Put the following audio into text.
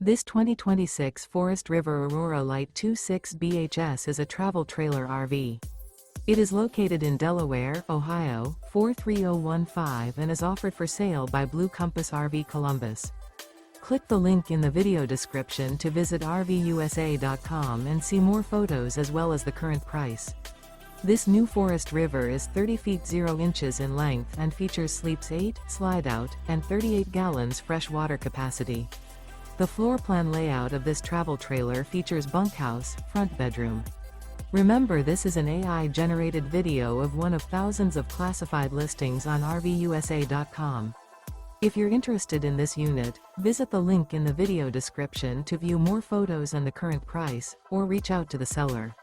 This 2026 Forest River Aurora Light 26 BHS is a travel trailer RV. It is located in Delaware, Ohio, 43015 and is offered for sale by Blue Compass RV Columbus. Click the link in the video description to visit RVUSA.com and see more photos as well as the current price. This new Forest River is 30 feet 0 inches in length and features sleeps 8, slide-out, and 38 gallons fresh water capacity. The floor plan layout of this travel trailer features bunkhouse, front bedroom. Remember, this is an AI-generated video of one of thousands of classified listings on RVUSA.com. If you're interested in this unit, visit the link in the video description to view more photos and the current price, or reach out to the seller.